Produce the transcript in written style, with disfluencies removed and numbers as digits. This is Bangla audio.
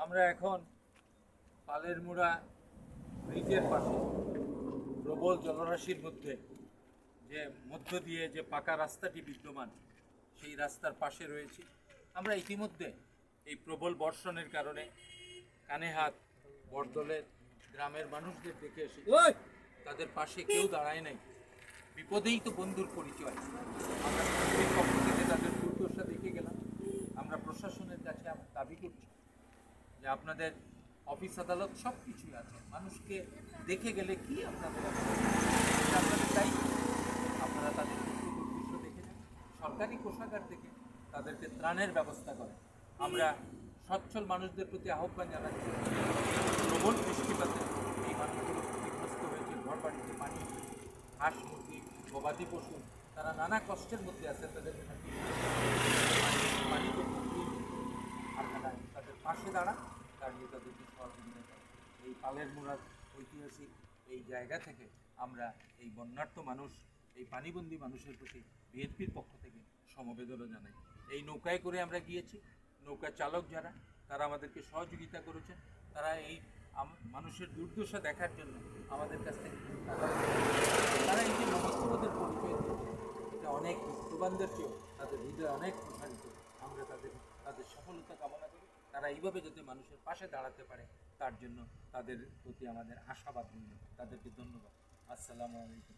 আমরা এখন পালের মুড়া ব্রিজের পাশে প্রবল জলরাশির মধ্যে যে মধ্য দিয়ে যে পাকা রাস্তাটি বিদ্যমান সেই রাস্তার পাশে রয়েছি। আমরা ইতিমধ্যে এই প্রবল বর্ষণের কারণে কানেহাত বরদলের গ্রামের মানুষদের দেখে এসেছি। তাদের পাশে কেউ দাঁড়ায় নাই। বিপদেই তো বন্ধুর পরিচয়। আমরা বিএনপির পক্ষ থেকে তাদের দুর্দশা দেখে গেলাম। আমরা প্রশাসনের কাছে দাবি করছি যে আপনাদের অফিস আদালত সব কিছুই আছে, মানুষকে দেখে গেলে কি আপনাদের দায়িত্ব। আপনারা তাদের দুর্দৃশ্য দেখে যান, সরকারি কোষাগার থেকে তাদেরকে ত্রাণের ব্যবস্থা করেন। আমরা সচ্ছল মানুষদের প্রতি আহ্বান জানাচ্ছি, প্রবল বৃষ্টিপাতে এই মানুষগুলো ক্ষতিগ্রস্ত হয়েছে, ঘর বাড়িতে পানি, হাঁস মুরগি গবাদি পশু, তারা নানা কষ্টের মধ্যে আছে। তাদের পানিতে আপনারা তাদের পাশে দাঁড়ান, দাঁড়িয়ে তাদেরকে সহযোগিতা করেন। এই পালের মুড়ার ঐতিহাসিক এই জায়গা থেকে আমরা এই বন্যার্ত মানুষ, এই পানিবন্দী মানুষের প্রতি বিএনপির পক্ষ থেকে সমবেদনা জানাই। এই নৌকায় করে আমরা গিয়েছি, নৌকা চালক যারা তারা আমাদেরকে সহযোগিতা করেছেন। তারা এই মানুষের দুর্দশা দেখার জন্য আমাদের কাছ থেকে তারা এই যে মহত্ববোধের পরিচয় দিয়েছে, এটা অনেক বিত্তবানদের চেয়েও তাদের হৃদয় অনেক প্রসারিত। আমরা তাদের সফলতা কামনা করি। তারা এইভাবে যাতে মানুষের পাশে দাঁড়াতে পারে তার জন্য তাদের প্রতি আমাদের আশাবাদ রইল। তাদেরকে ধন্যবাদ। আসসালামু আলাইকুম।